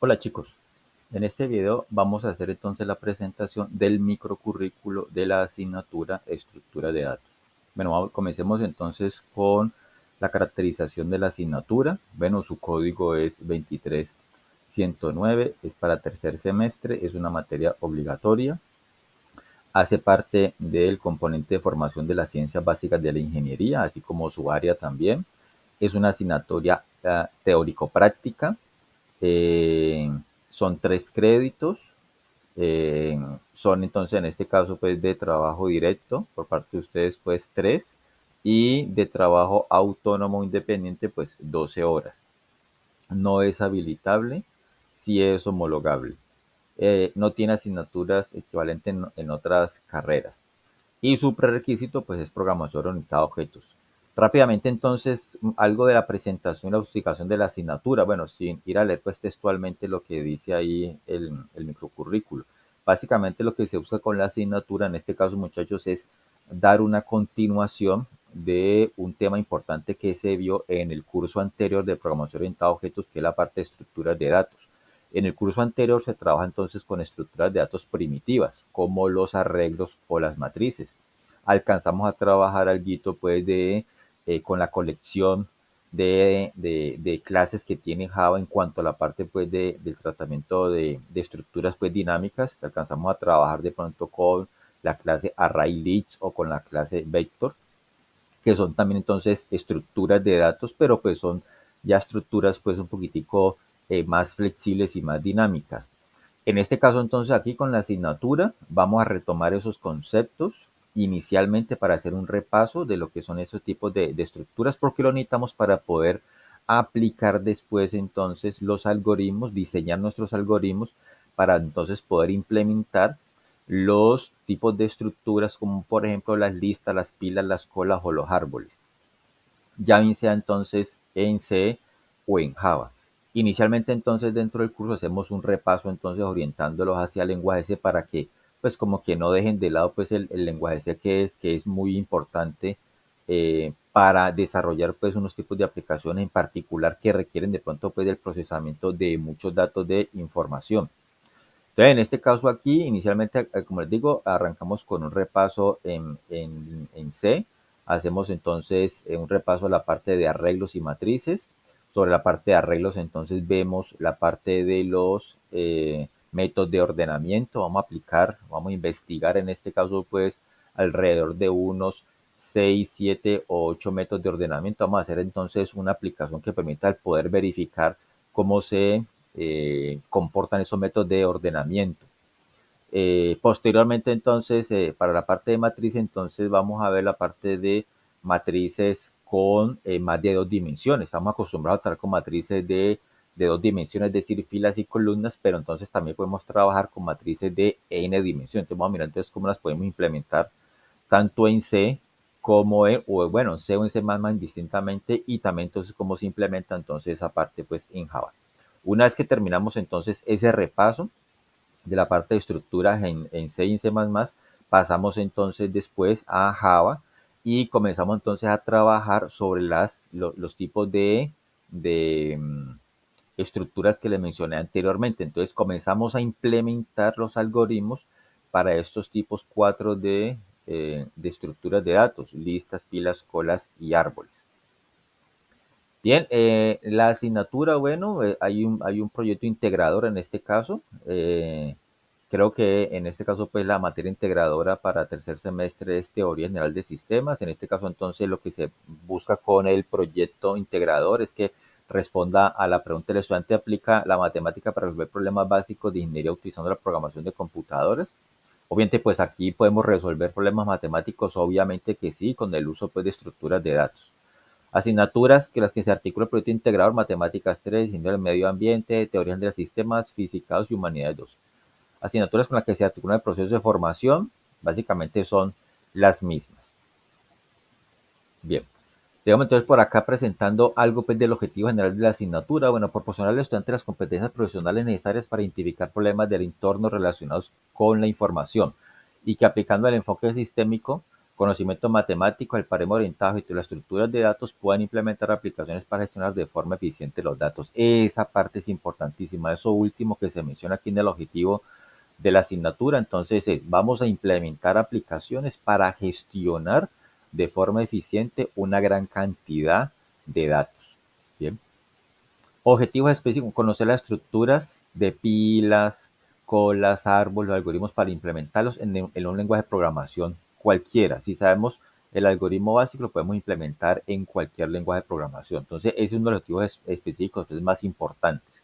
Hola chicos, en este video vamos a hacer entonces la presentación del microcurrículo de la asignatura Estructura de Datos. Bueno, comencemos entonces con la caracterización de la asignatura. Bueno, su código es 23109, es para tercer semestre, es una materia obligatoria. Hace parte del componente de formación de las ciencias básicas de la ingeniería, así como su área también. Es una asignatura teórico-práctica. eh, Son 3 créditos. Son entonces en este caso pues de trabajo directo por parte de ustedes pues 3 y de trabajo autónomo independiente pues 12 horas. No es habilitable, sí es homologable. No tiene asignaturas equivalentes en otras carreras. Y su prerequisito pues es programación orientada a objetos. Rápidamente entonces, algo de la presentación y la justificación de la asignatura, bueno, sin ir a leer pues textualmente lo que dice ahí el microcurrículo. Básicamente lo que se busca con la asignatura, en este caso muchachos, es dar una continuación de un tema importante que se vio en el curso anterior de programación orientada a objetos, que es la parte de estructuras de datos. En el curso anterior se trabaja entonces con estructuras de datos primitivas, como los arreglos o las matrices. Alcanzamos a trabajar algo pues con la colección de clases que tiene Java en cuanto a la parte pues del tratamiento de estructuras pues dinámicas. Alcanzamos a trabajar de pronto con la clase ArrayList o con la clase Vector, que son también entonces estructuras de datos, pero pues son ya estructuras pues un poquitico más flexibles y más dinámicas. En este caso entonces aquí con la asignatura vamos a retomar esos conceptos inicialmente para hacer un repaso de lo que son esos tipos de estructuras, porque lo necesitamos para poder aplicar después entonces los algoritmos, diseñar nuestros algoritmos para entonces poder implementar los tipos de estructuras como por ejemplo las listas, las pilas, las colas o los árboles, ya bien sea entonces en C o en Java. Inicialmente entonces dentro del curso hacemos un repaso entonces orientándolos hacia el lenguaje C para que pues como que no dejen de lado pues el lenguaje C que es muy importante para desarrollar pues unos tipos de aplicaciones en particular que requieren de pronto pues del procesamiento de muchos datos de información. Entonces, en este caso aquí, inicialmente, como les digo, arrancamos con un repaso en C. Hacemos entonces un repaso a la parte de arreglos y matrices. Sobre la parte de arreglos, entonces vemos la parte de los métodos de ordenamiento. Vamos a investigar en este caso, pues, alrededor de unos 6, 7 o 8 métodos de ordenamiento. Vamos a hacer entonces una aplicación que permita poder verificar cómo se comportan esos métodos de ordenamiento. Posteriormente, entonces, para la parte de matriz, entonces vamos a ver la parte de matrices con más de 2 dimensiones. Estamos acostumbrados a trabajar con matrices de 2 dimensiones, es decir, filas y columnas, pero entonces también podemos trabajar con matrices de n dimensiones. Entonces vamos a mirar entonces cómo las podemos implementar tanto en C como o bueno, en C o en C++ indistintamente, y también entonces cómo se implementa entonces esa parte pues en Java. Una vez que terminamos entonces ese repaso de la parte de estructuras en C y en C++, pasamos entonces después a Java y comenzamos entonces a trabajar sobre los tipos de estructuras que le mencioné anteriormente. Entonces comenzamos a implementar los algoritmos para estos tipos 4 de estructuras de datos: listas, pilas, colas y árboles. Bien, la asignatura, bueno, hay un proyecto integrador en este caso. Creo que en este caso, pues la materia integradora para tercer semestre es teoría general de sistemas. En este caso, entonces, lo que se busca con el proyecto integrador es que responda a la pregunta: ¿el estudiante aplica la matemática para resolver problemas básicos de ingeniería utilizando la programación de computadores? Obviamente, pues aquí podemos resolver problemas matemáticos, obviamente que sí, con el uso pues de estructuras de datos. Asignaturas que las que se articula el proyecto integrador: Matemáticas 3, Ingeniería del Medio Ambiente, Teoría de Sistemas, Física y Humanidades 2. Asignaturas con las que se articula el proceso de formación, básicamente son las mismas. Bien, digamos entonces por acá presentando algo pues, del objetivo general de la asignatura. Bueno, proporcionar al estudiante las competencias profesionales necesarias para identificar problemas del entorno relacionados con la información, y que aplicando el enfoque sistémico conocimiento matemático, el paremo orientado y las estructuras de datos puedan implementar aplicaciones para gestionar de forma eficiente los datos. Esa parte es importantísima. Eso último que se menciona aquí en el objetivo de la asignatura, entonces vamos a implementar aplicaciones para gestionar de forma eficiente una gran cantidad de datos. Bien. Objetivos específicos, conocer las estructuras de pilas, colas, árboles, algoritmos para implementarlos en un lenguaje de programación cualquiera. Si sabemos el algoritmo básico, lo podemos implementar en cualquier lenguaje de programación. Entonces, ese es uno de los objetivos específicos más importantes.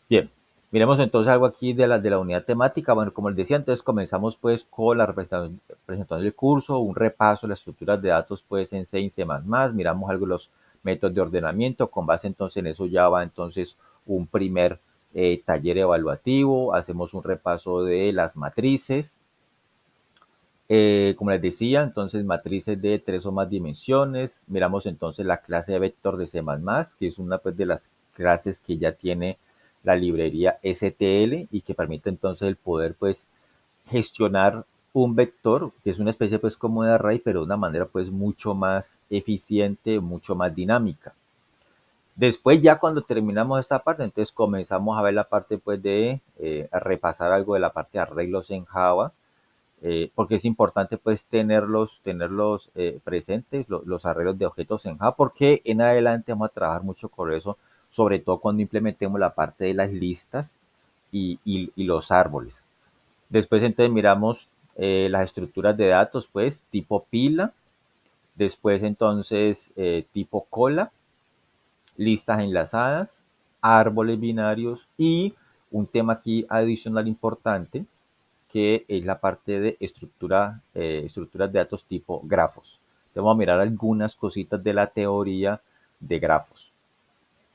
Bien, miremos entonces algo aquí de la unidad temática. Bueno, como les decía, entonces comenzamos pues con la presentación del curso, un repaso de las estructuras de datos pues en C y C++, miramos algo de los métodos de ordenamiento, con base entonces en eso ya va entonces un primer taller evaluativo, hacemos un repaso de las matrices, como les decía, entonces matrices de 3 o más dimensiones, miramos entonces la clase de vector de C++, que es una pues, de las clases que ya tiene la librería STL y que permite entonces el poder pues gestionar un vector, que es una especie pues como de array, pero de una manera pues mucho más eficiente, mucho más dinámica. Después ya cuando terminamos esta parte, entonces comenzamos a ver la parte pues de a repasar algo de la parte de arreglos en Java, porque es importante pues tenerlos presentes, los arreglos de objetos en Java, porque en adelante vamos a trabajar mucho con eso, sobre todo cuando implementemos la parte de las listas y los árboles. Después entonces miramos las estructuras de datos, pues tipo pila, después entonces tipo cola, listas enlazadas, árboles binarios y un tema aquí adicional importante que es la parte de estructuras de datos tipo grafos. Vamos a mirar algunas cositas de la teoría de grafos,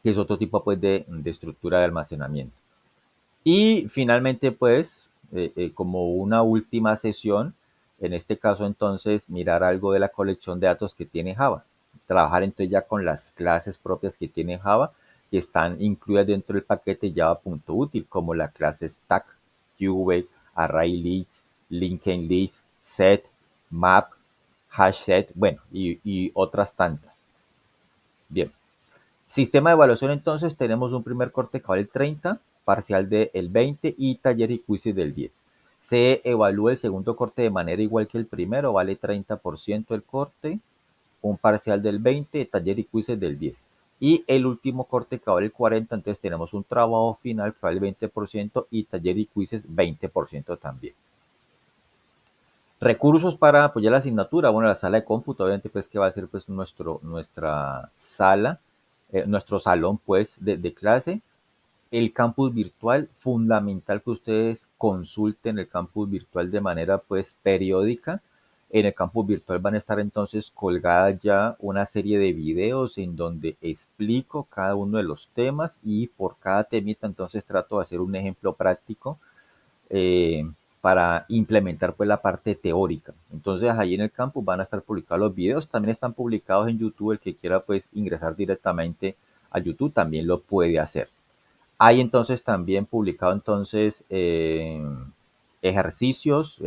que es otro tipo pues, de estructura de almacenamiento. Y finalmente, pues, como una última sesión, en este caso entonces, mirar algo de la colección de datos que tiene Java. Trabajar entonces ya con las clases propias que tiene Java, que están incluidas dentro del paquete java.util, como la clase stack, QWave, ArrayList, LinkedList, set, map, hashset, bueno, y otras tantas. Bien. Sistema de evaluación, entonces, tenemos un primer corte que vale el 30, parcial del 20 y taller y quizzes del 10. Se evalúa el segundo corte de manera igual que el primero, vale 30% el corte, un parcial del 20, taller y quizzes del 10. Y el último corte que vale el 40, entonces tenemos un trabajo final que vale el 20% y taller y quizzes 20% también. Recursos para apoyar la asignatura, bueno, la sala de cómputo, obviamente, pues que va a ser pues nuestra sala, nuestro salón pues de clase, el campus virtual, fundamental que ustedes consulten el campus virtual de manera pues periódica. En el campus virtual van a estar entonces colgadas ya una serie de videos en donde explico cada uno de los temas y por cada temita entonces trato de hacer un ejemplo práctico eh, para implementar pues la parte teórica. Entonces ahí en el campus van a estar publicados los videos, también están publicados en YouTube, el que quiera pues ingresar directamente a YouTube también lo puede hacer. Hay entonces también publicado entonces ejercicios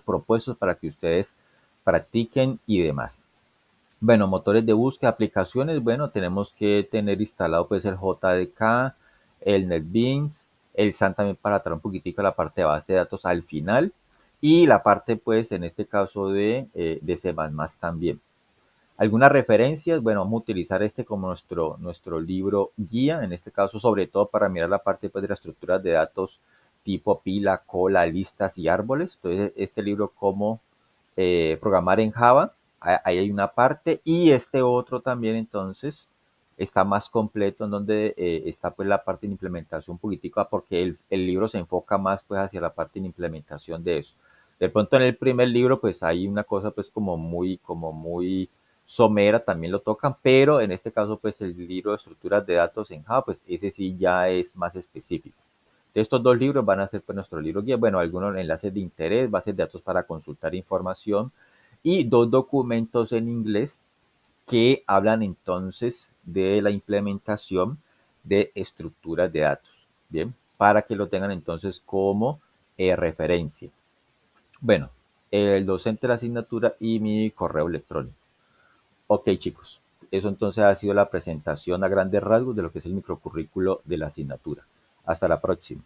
propuestos para que ustedes practiquen y demás. Bueno, motores de búsqueda, aplicaciones, bueno, tenemos que tener instalado pues el JDK, el NetBeans, el SAN también para traer un poquitico la parte de base de datos al final y la parte pues en este caso de C++ también. Algunas referencias, bueno, vamos a utilizar este como nuestro libro guía, en este caso sobre todo para mirar la parte pues, de las estructuras de datos tipo pila, cola, listas y árboles. Entonces, este libro, cómo programar en Java, ahí hay una parte y este otro también entonces está más completo en donde está pues la parte de implementación un poquitico porque el libro se enfoca más pues hacia la parte de implementación de eso. De pronto en el primer libro pues hay una cosa pues como muy somera, también lo tocan, pero en este caso pues el libro de estructuras de datos en Java pues ese sí ya es más específico. Estos dos libros van a ser pues, nuestro libro guía, bueno, algunos enlaces de interés, bases de datos para consultar información y dos documentos en inglés que hablan entonces de la implementación de estructuras de datos, ¿bien? Para que lo tengan entonces como referencia. Bueno, el docente de la asignatura y mi correo electrónico. Ok, chicos, eso entonces ha sido la presentación a grandes rasgos de lo que es el microcurrículo de la asignatura. Hasta la próxima.